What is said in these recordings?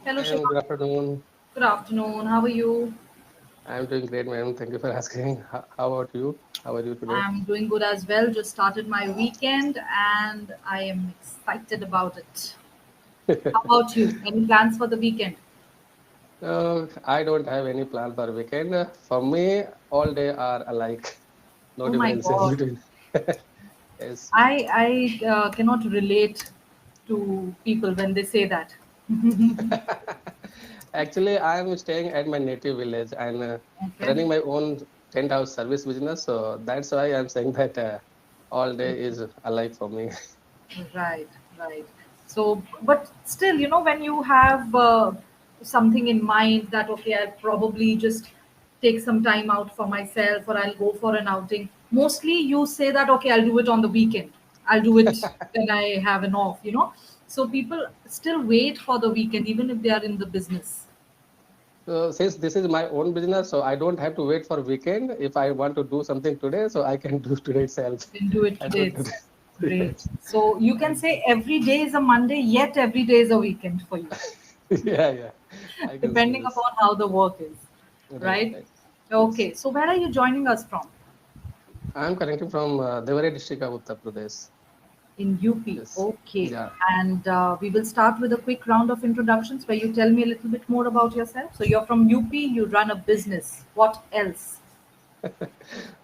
Hello, And Shiva. good afternoon. Good afternoon. How are you? I'm doing great, madam. Thank you for asking. How about you? How are you today? I'm doing good as well. Just started my weekend and I am excited about it. How about you? Any plans for the weekend? I don't have any plan for weekend. For me, all day are alike. No Oh my difference in God. between. Yes. I cannot relate to people when they say that. Actually, I am staying at my native village and Okay. running my own tent house service business. So that's why I'm saying that all day is alike for me. Right, right. So, but still, when you have something in mind that, okay, I'll probably just take some time out for myself or I'll go for an outing, mostly you say that, okay, I'll do it on the weekend. I'll do it when I have an off. So people still wait for the weekend, even if they are in the business. So since this is my own business, so I don't have to wait for weekend. If I want to do something today, so I can do today itself. You can do it I today don't. itself. Great. Yes. So you can And say every day is a Monday, yet every day is a weekend for you, yeah, yeah. I can say depending this. upon how the work is, Right, right? right. Yes. Okay, so where are you joining us from? I'm connecting from Devare district of Uttar Pradesh. In UP. Yes. Okay, Yeah. and we will start with a quick round of introductions where you tell me a little bit more about yourself. So you're from UP, you run a business. What else?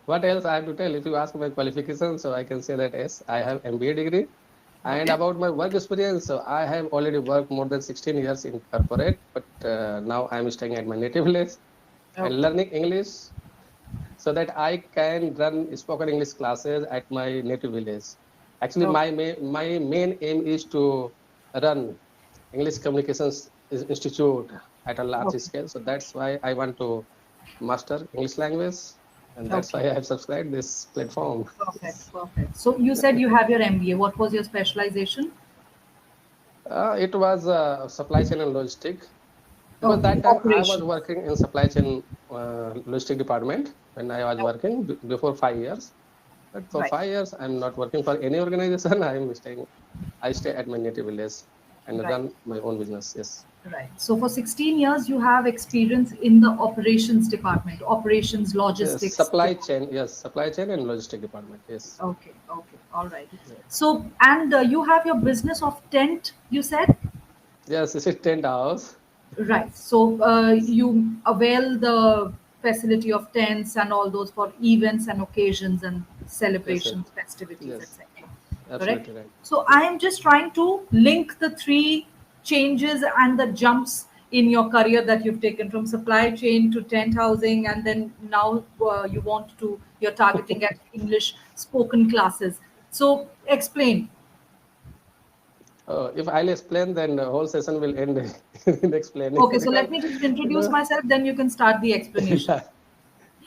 What else I have to tell? If you ask my qualifications, so I can say that yes, I have MBA degree. And Okay, about my work experience, so I have already worked more than 16 years in corporate, but now I'm staying at my native village and okay, learning English so that I can run spoken English classes at my native village. Actually, okay, my main aim is to run English Communications Institute at a large okay, scale. So that's why I want to master English language, and that's okay. why I have subscribed this platform. Perfect, perfect. So you said you have your MBA. What was your specialization? It was supply chain and logistic because Okay, that time I was operations. working in supply chain logistic department when I was Okay, working before 5 years. But for right. 5 years, I'm not working for any organization. I stay at my native village and Right. run my own business. Yes. Right. So for 16 years, you have experience in the operations department, operations, Yes. logistics Supply department. chain. Yes. Supply chain and logistic department. Yes. Okay, okay, all right. So, and you have your business of tent, you said? Yes. This is tent house. Right. So, you avail the facility of tents and all those for events and occasions and Yes. Yes. celebrations, festivities, Yes. etc. Correct? Absolutely right. So, I am just trying to link the three changes and the jumps in your career that you've taken from supply chain to tent housing, and then now you're targeting at English spoken classes. So, explain. If I'll explain, then the whole session will end in explaining Okay, so because let me just introduce you myself, then you can start the explanation. yeah.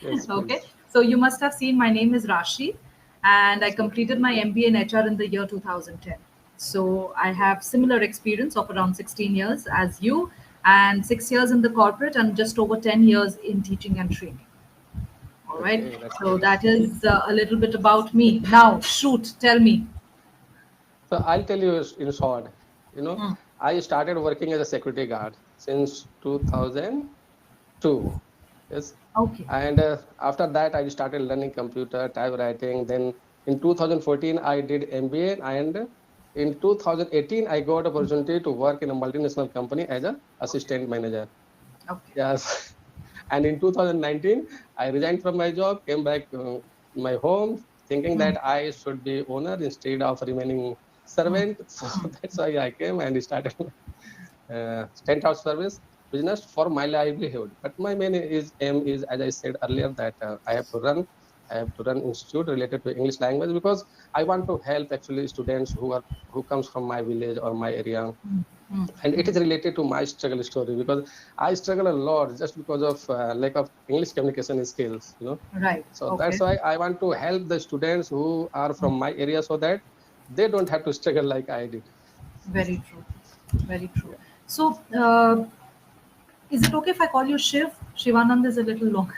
Yes, Okay, please. so you must have seen my name is Rashi, and I Absolutely. completed my MBA in HR in the year 2010. So I have similar experience of around 16 years as you, and 6 years in the corporate, and just over 10 years in teaching and training. All right, Okay, that's so great. that is a little bit about me. Now, shoot, tell me. So I'll tell you in short. You know, Hmm. I started working as a security guard since 2002. Yes, Okay, and after that I started learning computer typewriting. Then in 2014 I did MBA, and in 2018 I got opportunity to work in a multinational company as a okay, assistant manager. okay. Yes, and in 2019 I resigned from my job, came back to my home, thinking Hmm. that I should be owner instead of remaining Hmm. servant. So Hmm. that's why I came and started tent house service business for my livelihood. But my main is aim is, as I said earlier, that I have to run institute related to English language because I want to help actually students who comes from my village or my area, Hmm. Hmm. and it Hmm. is related to my struggle story because I struggle a lot just because of lack of English communication skills. Right. So that's Okay. why I want to help the students who are Hmm. from my area so that they don't have to struggle like I did. Very true. Very true. Yeah. So, is it okay if I call you Shiv? Shivanand is a little long.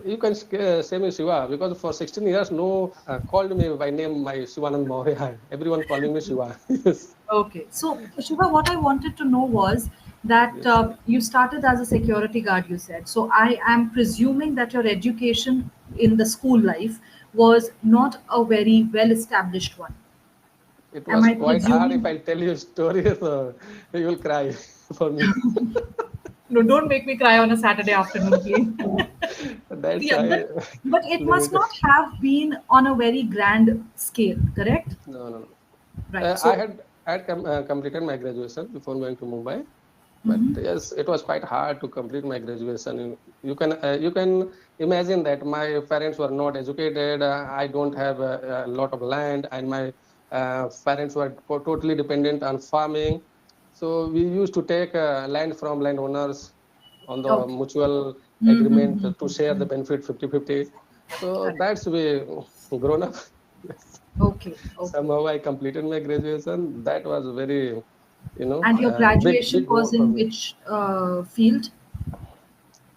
You can say me Shiva because for 16 years, no called me by name my Shivanand Maurya. Everyone calling me Shiva. Yes. Okay. So, Shiva, what I wanted to know was that Yes, you started as a security guard, you said. So I am presuming that your education in the school life was not a very well established one. it Am was I quite hard. If presuming? I'll tell you a story, so you will cry for me. No, don't make me cry on a Saturday afternoon, please. That's Yeah, why but it must limited. not have been on a very grand scale, correct? No, no, no. Right. I So, had completed my graduation before going to Mumbai, but mhm. yes, it was quite hard to complete my graduation. You can imagine that my parents were not educated. I don't have a lot of land, and my parents were totally dependent on farming. So we used to take land from landowners on the Okay. mutual agreement to share the Mm-hmm. benefit 50-50. So Correct. that's we grown up. Okay. Okay. Somehow I completed my graduation. That was very, And your big graduation was goal for in me. which field?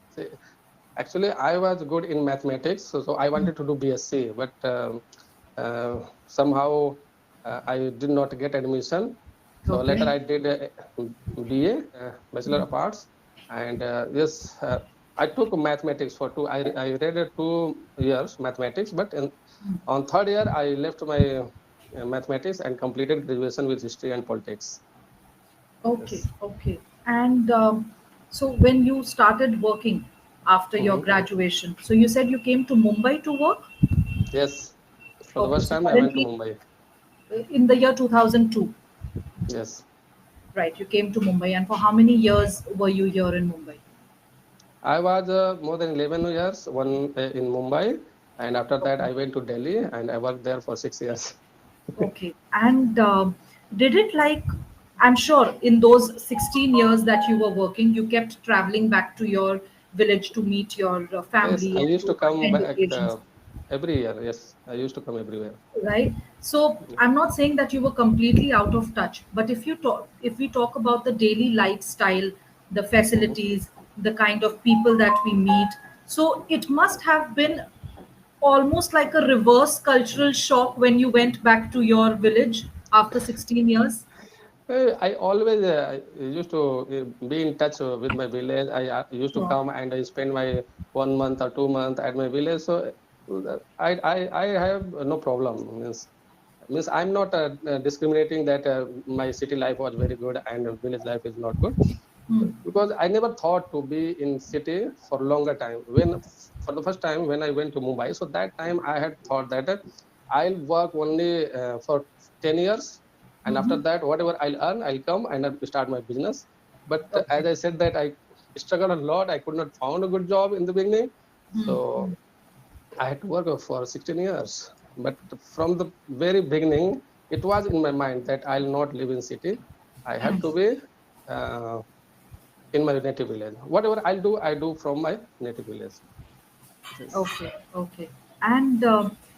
See, actually, I was good in mathematics, so I wanted to do BSc, but somehow I did not get admission. So later Okay. I did a BA, Bachelor of Arts, and yes, I took mathematics for two. I read 2 years mathematics, but on third year I left my mathematics and completed graduation with history and politics. Okay. Yes. Okay. And so when you started working after your Mhm. graduation, so you said you came to Mumbai to work? Yes. For the Okay. first So time I went to currently, Mumbai. in the year 2002, Yes. right, you came to Mumbai. And for how many years were you here in Mumbai? I was more than 11 years, one in Mumbai, and after that Okay. I went to Delhi and I worked there for 6 years. Okay. And did it like, I'm sure in those 16 years that you were working, you kept traveling back to your village to meet your Yes, family I and used to to come attend back occasions, every year. Yes, I used to come everywhere. right? So I'm not saying that you were completely out of touch, but if we talk about the daily lifestyle, the Mhm. facilities, the kind of people that we meet, so it must have been almost like a reverse cultural shock when you went back to your village after 16 years. I always used to be in touch with my village. I used to Sure. come and I spend my 1 month or 2 months at my village. So I have no problem. Means I'm not discriminating that my city life was very good and village life is not good, Hmm. because I never thought to be in city for longer time. When for the first time when I went to Mumbai, so that time I had thought that I'll work only for 10 years, and after Mhm. that whatever I'll earn, I'll come and I'll start my business. But as Okay. I said that I struggled a lot. I could not found a good job in the beginning, Hmm. so I had to work for 16 years. But from the very beginning, it was in my mind that I'll not live in city. I have to be uh, in my native village. Whatever I'll do, I do from my native village. Yes. Okay. Okay. And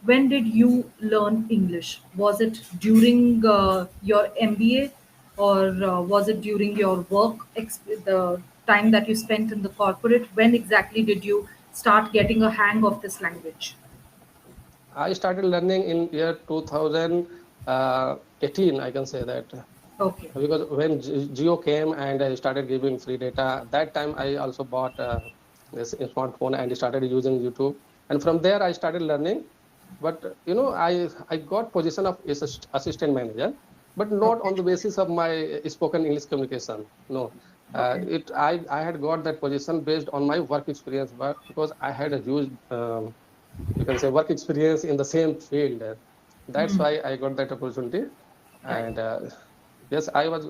when did you learn English? Was it during your MBA, or was it during your the time that you spent in the corporate? When exactly did you start getting a hang of this language? I started learning in year 2018, I can say that. Okay. Because when Geo came and I started giving free data, that time I also bought this smartphone and started using YouTube. And from there, I started learning. But I got position of assistant manager, but not Okay. on the basis of my spoken English communication. No, Okay. it I had got that position based on my work experience, but because I had a huge you can say work experience in the same field. That's Hmm. why I got that opportunity. Right. And yes, I was.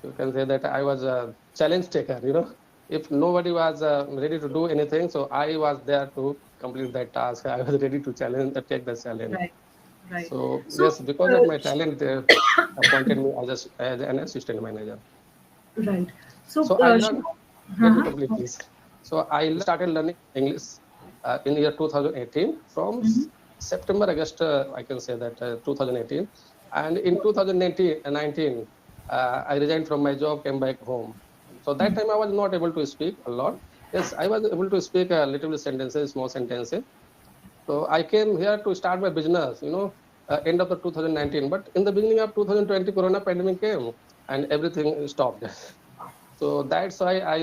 You can say that I was a challenge taker. If nobody was ready to do anything, so I was there to complete that task. I was ready to challenge, take the challenge. Right. Right. So So, yes, because of my talent, they appointed me as an assistant manager. right. So, So I learned. Let me uh-huh. complete, please. So I started learning English in year 2018 from Mhm. September, August, I can say that 2018. And in 2019, I resigned from my job, came back home. So that time I was not able to speak a lot. Yes, I was able to speak a little bit sentences, small sentences. So I came here to start my business, end of the 2019. But in the beginning of 2020, Corona pandemic came and everything stopped. So that's why I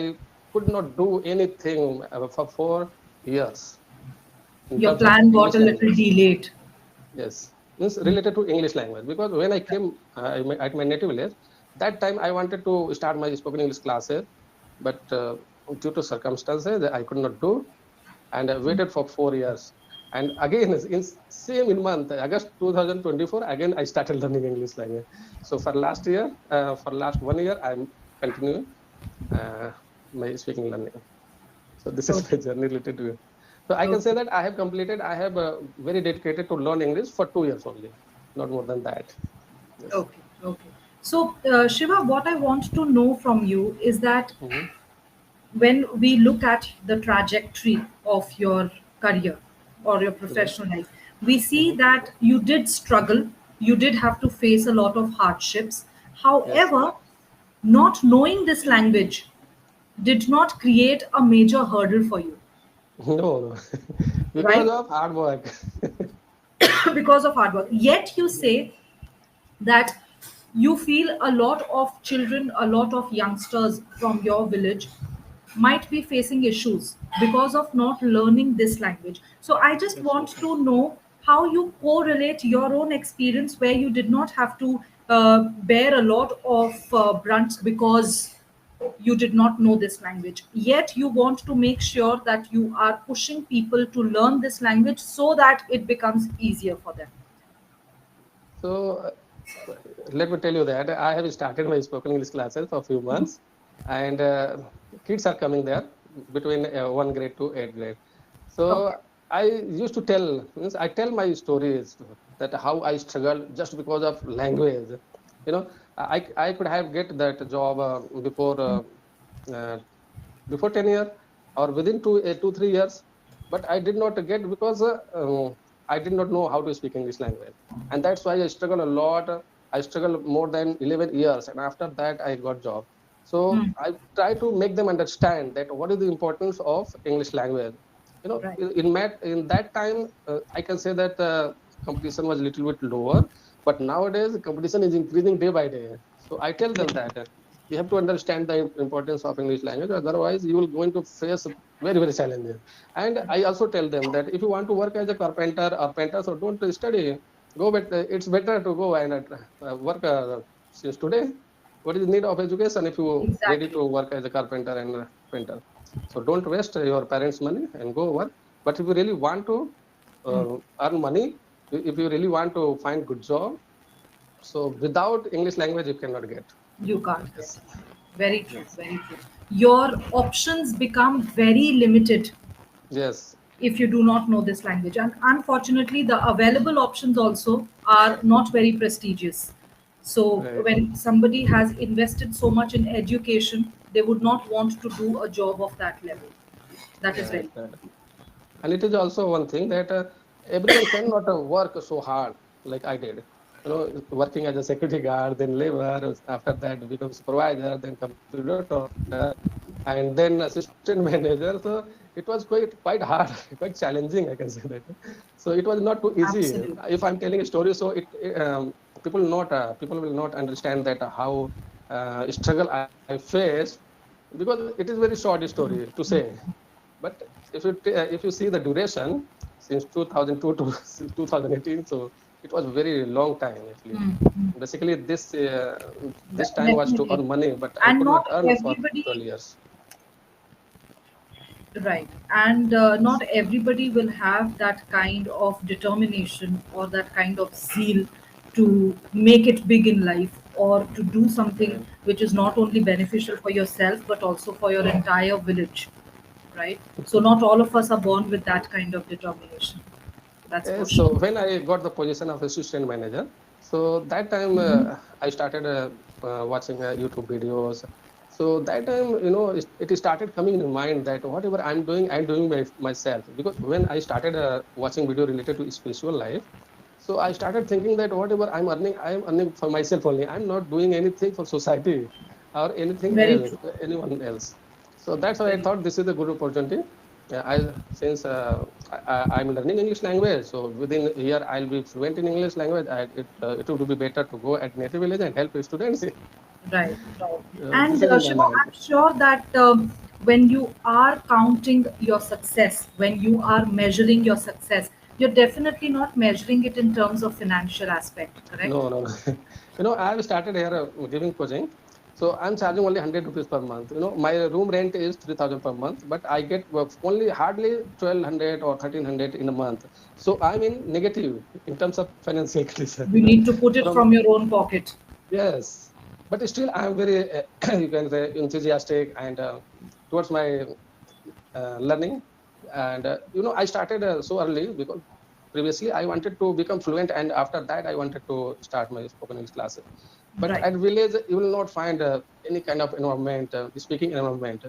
could not do anything for 4 years in Your terms of plan got English a little language. delayed. Yes, means related to English language, because when I came at my native village, that time I wanted to start my spoken English classes, but due to circumstances I could not do, and I waited for 4 years. And again, in month August 2024, again I started learning English language. So for last 1 year, I'm continuing uh, my speaking learning. So this is my Okay. journey related to it. So I can say Okay. that I have very dedicated to learn English for 2 years only, not more than that. Yes. Okay. Okay. So, Shiva, what I want to know from you is that Hmm. when we look at the trajectory of your career or your Hmm. professional life, we see Hmm. that you did struggle, you did have to face a lot of hardships. Yes. However, not knowing this language did not create a major hurdle for you, No, no. Because right? of hard work. Because of hard work. Yet you say that you feel a lot of children, a lot of youngsters from your village might be facing issues because of not learning this language. So I just want Definitely. to know how you correlate your own experience where you did not have to bear a lot of brunts because you did not know this language. Yet you want to make sure that you are pushing people to learn this language so that it becomes easier for them. So let me tell you that I have started my spoken English classes for a few months, and kids are coming there between 1 grade to 8th grade. Okay. So I used to tell, means I tell my stories, that how I struggled just because of language. You know, I could have get that job uh, before 10 years, or within 2 3 years, but I did not get because I did not know how to speak English language, and that's why I struggle a lot. I struggle more than 11 years, and after that I got job. So Hmm. I try to make them understand that what is the importance of English language. Right. In that time, I can say that competition was a little bit lower, but nowadays the competition is increasing day by day. So I tell them that you have to understand the importance of English language, otherwise you will going to face very challenges. And I also tell them that if you want to work as a carpenter or painter, so don't study, go, but it's better to go and work since today. What is the need of education if you ready Exactly. to work as a carpenter and painter? So don't waste your parents money and go work. But if you really want to Hmm. earn money, if you really want to find good job, so without English language you cannot get. You can't get. Yes. Very true. Yes. Very true. Your options become very limited Yes. if you do not know this language. And unfortunately, the available options also are not very prestigious. So Right. when somebody has invested so much in education, they would not want to do a job of that level. That is Right. very Right. And it is also one thing that everyone cannot work so hard like I did. Working as a security guard, then labor, after that become supervisor, then computer operator, and then assistant manager. So it was quite hard, quite challenging, I can say that. So it was not too easy. absolutely. If I'm telling a story, so people will not understand that how struggle I faced, because it is very short story to say. But if you see the duration since 2002 to 2018, so it was very long time actually. Hmm. Hmm. Basically, this time was to Definitely. earn money, but I And could not not earn for everybody 12 years. Right. And Yes. not everybody will have that kind of determination or that kind of zeal to make it big in life or to do something Right. which is not only beneficial for yourself but also for your entire village. Right. So, not all of us are born with that kind of determination. That's for So sure. when I got the position of assistant manager, so that time I started watching YouTube videos. So that time, it started coming in mind that whatever I'm doing myself. Because when I started watching video related to spiritual life, so I started thinking that whatever I'm earning for myself only. I'm not doing anything for society or anything Very else, true. anyone else. So that's why I Very thought this is a good opportunity. I'm learning English language, so within a year I'll be fluent in English language. It would be better to go at native village and help students. Right, right. This And is in my Shiva, mind. I'm sure that when you are counting your success, when you are measuring your success, you're definitely not measuring it in terms of financial aspect, correct? No, no, no. I have started here giving coaching. So I'm charging only 100 rupees per month. My room rent is 3,000 per month, but I get only hardly 1,200 or 1,300 in a month. So I'm in negative in terms of financial condition, You need to put it from from your own pocket. yes, but still I'm very, you can say, enthusiastic and towards my learning. And I started so early because previously I wanted to become fluent, and after that I wanted to start my spoken English classes. But Right. at village you will not find any kind of environment, speaking environment.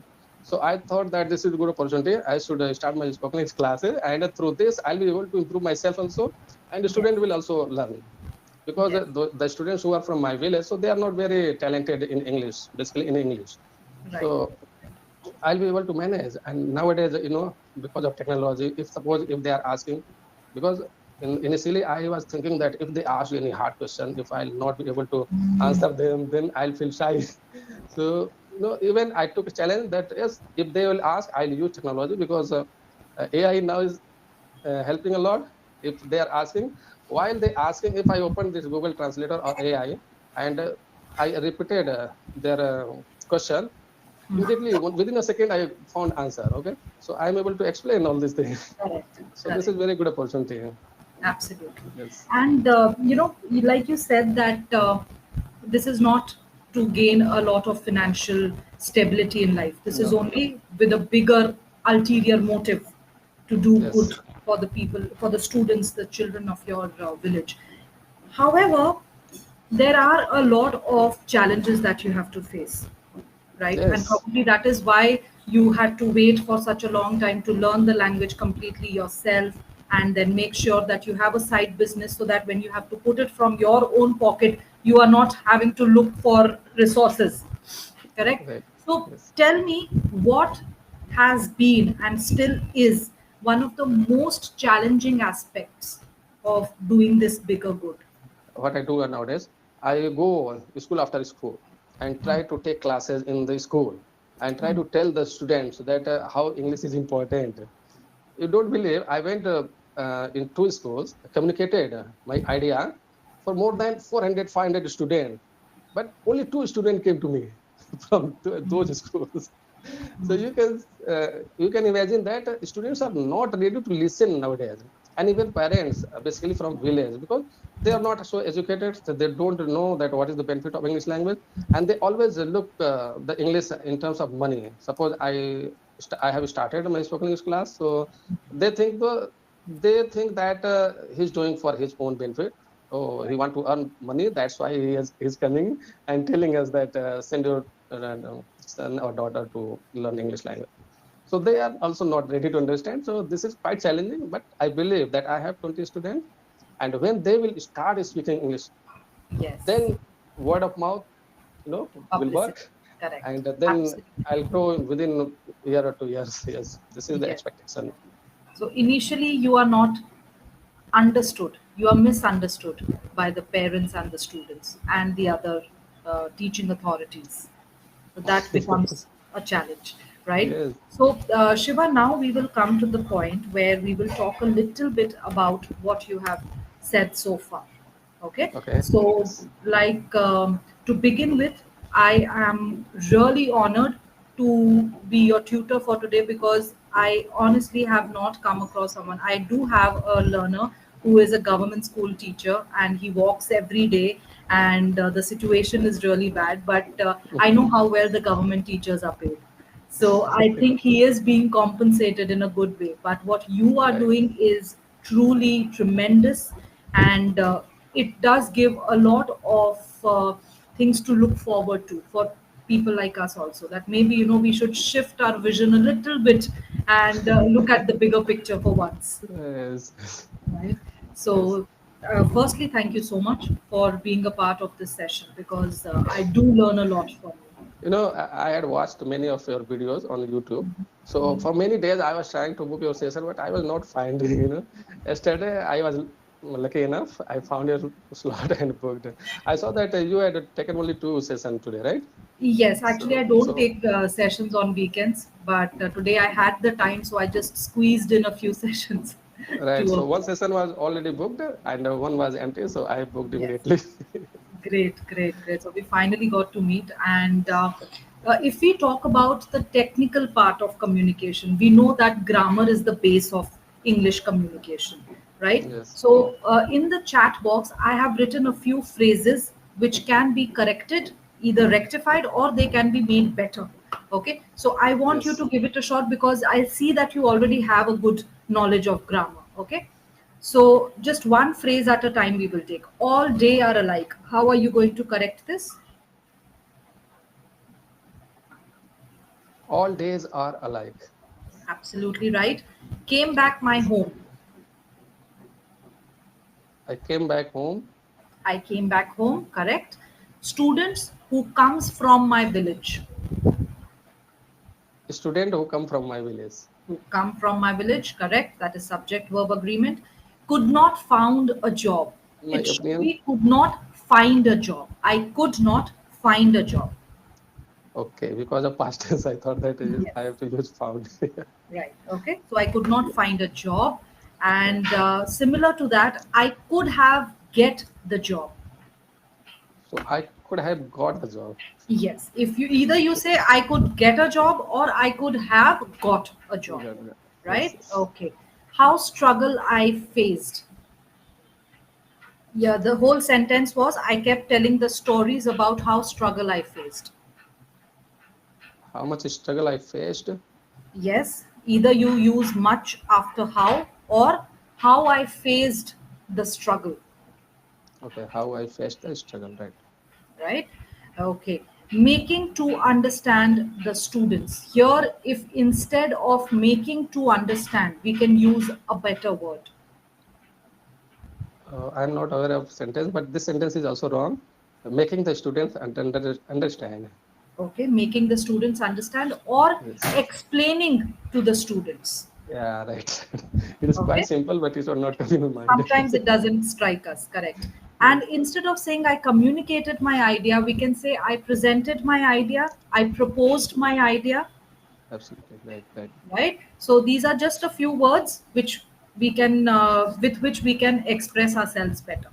So I thought that this is a good opportunity. I should start my spoken English classes, and through this I'll be able to improve myself also, and the Yes. student will also learn. Because Yes. the students who are from my village, so they are not very talented in English, basically in English. Right. So I'll be able to manage. And nowadays, because of technology, if they are asking, because initially I was thinking that if they ask any hard question, if I'll not be able to answer them, then I'll feel shy. So even I took a challenge that yes, if they will ask, I'll use technology, because AI now is helping a lot. If they are asking, while they asking, if I open this Google Translator or AI, and I repeated their question, immediately within a second I found answer. Okay, so I'm able to explain all these things. Correct. So this Correct. is very good opportunity. Absolutely. Yes. And, like you said, that this is not to gain a lot of financial stability in life. This is No. only with a bigger ulterior motive to do good Yes. for the people, for the students, the children of your village. However, there are a lot of challenges that you have to face, right? And Yes. probably that is why you had to wait for such a long time to learn the language completely yourself, and then make sure that you have a side business so that when you have to put it from your own pocket, you are not having to look for resources, correct? Right. So Yes. tell me, what has been and still is one of the most challenging aspects of doing this bigger good? What I do nowadays, I go school after school and try to take classes in the school and try to tell the students that how English is important. You don't believe, I went in two schools, communicated my idea for more than 400, 500 students, but only two students came to me from those schools. So you can imagine that students are not ready to listen nowadays, and even parents, basically from village, because they are not so educated, so they don't know that what is the benefit of English language, and they always look the English in terms of money. Suppose I have started my spoken English class, so they think they think that he's doing for his own benefit. Oh, he Right. want to earn money. That's why he's coming and telling us that send your son or daughter to learn English language. So they are also not ready to understand. So this is quite challenging. But I believe that I have 20 students, and when they will start speaking English, Yes. then word of mouth, will Publicity. work, Correct. and then Absolutely. I'll grow within a year or 2 years. Yes, this is the Yes. expectation. So initially, you are not understood, you are misunderstood by the parents and the students and the other teaching authorities. So that becomes a challenge, right? Yes. So, Shiva, now we will come to the point where we will talk a little bit about what you have said so far. Okay, Okay. so Yes. like to begin with, I am really honored to be your tutor for today, because I honestly have not come across someone. I do have a learner who is a government school teacher, and he walks every day, and the situation is really bad, but I know how well the government teachers are paid. So I think he is being compensated in a good way. But what you are Right. doing is truly tremendous, and it does give a lot of things to look forward to for people like us also. That maybe we should shift our vision a little bit and look at the bigger picture for once, Yes. right? Yes. So, firstly, thank you so much for being a part of this session, because I do learn a lot from you. I had watched many of your videos on YouTube. So for many days, I was trying to book your session, but I was not finding. Yesterday, I was lucky enough, I found your slot and booked. I saw that you had taken only two sessions today, right? Yes, actually, I don't So take sessions on weekends, but today I had the time, so I just squeezed in a few sessions right. to So one session was already booked and one was empty, so I booked yes. immediately. Great, great, great. So we finally got to meet. And if we talk about the technical part of communication, we know that grammar is the base of English communication, right? Yes. So in the chat box, I have written a few phrases which can be corrected, either rectified or they can be made better. Okay. So I want you Yes. to give it a shot because I see that you already have a good knowledge of grammar. Okay. So, just one phrase at a time we will take. All day are alike. How are you going to correct this? All days are alike. Absolutely right. Came back my Yes. home. I came back home. I came back home. Correct. Students who comes from my village. A student who come from my village. Who come from my village. Correct. That is subject verb agreement. Could not found a job. In my It should opinion, be could not find a job. I could not find a job. okay, because of past tense, I thought that Yes. I have to use found. Right. Okay. So I could not Yeah. find a job, and similar to that, I could have get the job. So I could have got the job. Yes. If you either you say I could get a job or I could have got a job. Yes, Right. yes. Okay. How struggle I faced. Yeah. The whole sentence was I kept telling the stories about how struggle I faced. How much struggle I faced. Yes. Either you use much after how or how I faced the struggle. Okay, how I faced the struggle, right? Right? Okay. Making to understand the students. Here, if instead of making to understand, we can use a better word. I'm not aware of sentence, but this sentence is also wrong. Making the students understand. Okay. Making the students understand or Yes. explaining to the students. Yeah, right. It is quite Okay. simple, but it will not come in my mind. Sometimes it doesn't strike us, correct. Yes, And instead of saying I communicated my idea, we can say I presented my idea, I proposed my idea, absolutely right, right. right? So these are just a few words which we can with which we can express ourselves better,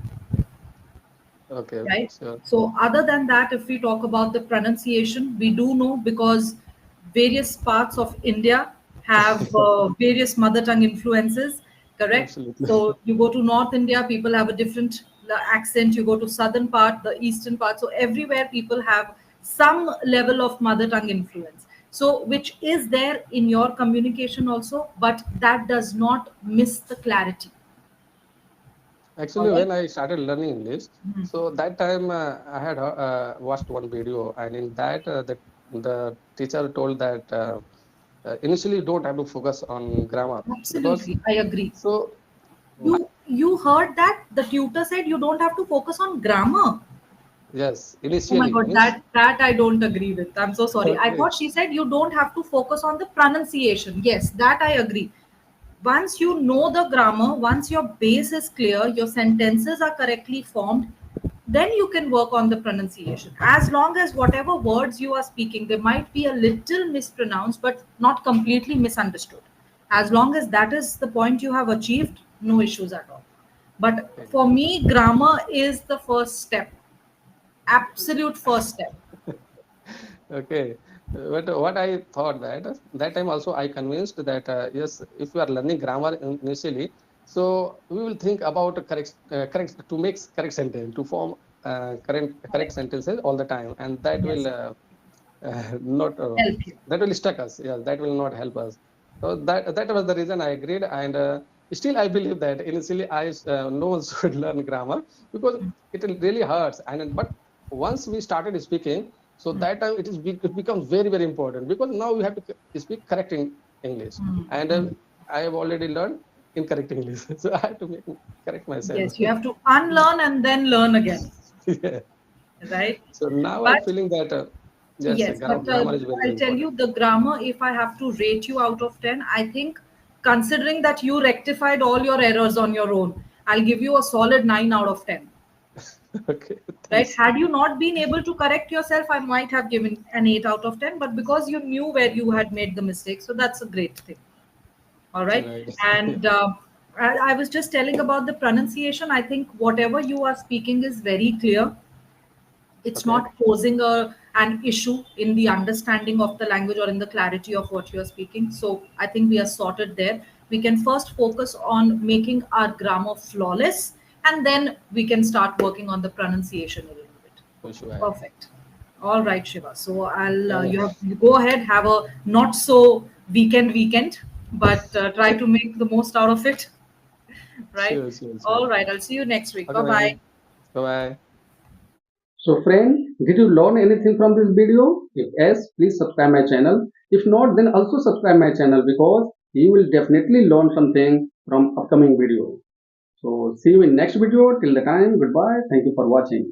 Okay, right? sure. So other than that, if we talk about the pronunciation, we do know because various parts of India have various mother tongue influences, correct? Absolutely. So you go to North India, people have a different accent. You go to southern part, the eastern part, so everywhere people have some level of mother tongue influence, so which is there in your communication also, but that does not miss the clarity. All Actually, right. when I started learning English, Mhm. so that time I had watched one video, and in that the teacher told that initially you don't have to focus on grammar because Absolutely, I agree. so You heard that the tutor said you don't have to focus on grammar. yes, Oh my initially god, means that I don't agree with. I'm so sorry. I okay, thought she said you don't have to focus on the pronunciation. Yes, that I agree. Once you know the grammar, once your base is clear, your sentences are correctly formed, then you can work on the pronunciation. As long as whatever words you are speaking, they might be a little mispronounced, but not completely misunderstood. As long as that is the point you have achieved, no issues at all. But for me, grammar is the first step, absolute first step. okay. But what I thought that that time also I convinced that yes, if you are learning grammar initially, so we will think about correct to make correct sentence to form correct Correct. sentences all the time, and that will Yes. not Help you. that will stuck us. Yeah, that will not help us. So that was the reason I agreed, and still I believe that initially no one should learn grammar because it really hurts. And but once we started speaking, so that time it becomes very important because now we have to speak correct in English, Mm, and mm. I have already learned incorrect English, so I have to correct myself. Yes, you have to unlearn and then learn again, Yeah. right? So now I'm But feeling that yes, yes, but grammar is very I'll tell important. you the grammar, if I have to rate you out of 10, I think considering that you rectified all your errors on your own, I'll give you a solid 9 out of 10. Okay, Right? thanks. Had you not been able to correct yourself, I might have given an 8 out of 10, but because you knew where you had made the mistake, so that's a great thing. All right. Right. Yeah. And I was just telling about the pronunciation. I think whatever you are speaking is very clear. It's Okay. not posing an issue in the understanding of the language or in the clarity of what you are speaking. So I think we are sorted there. We can first focus on making our grammar flawless, and then we can start working on the pronunciation a little bit. For sure. Perfect. All right, Shiva. So I'll Yeah. you go ahead, have a not so weekend, but try to make the most out of it. Right. Sure, sure, All sure. right. I'll see you next week. Okay, Bye bye. man. Bye-bye. So friend, did you learn anything from this video? If yes, please subscribe my channel. If not, then also subscribe my channel because you will definitely learn something from upcoming video. So see you in next video. Till the time, goodbye. Thank you for watching.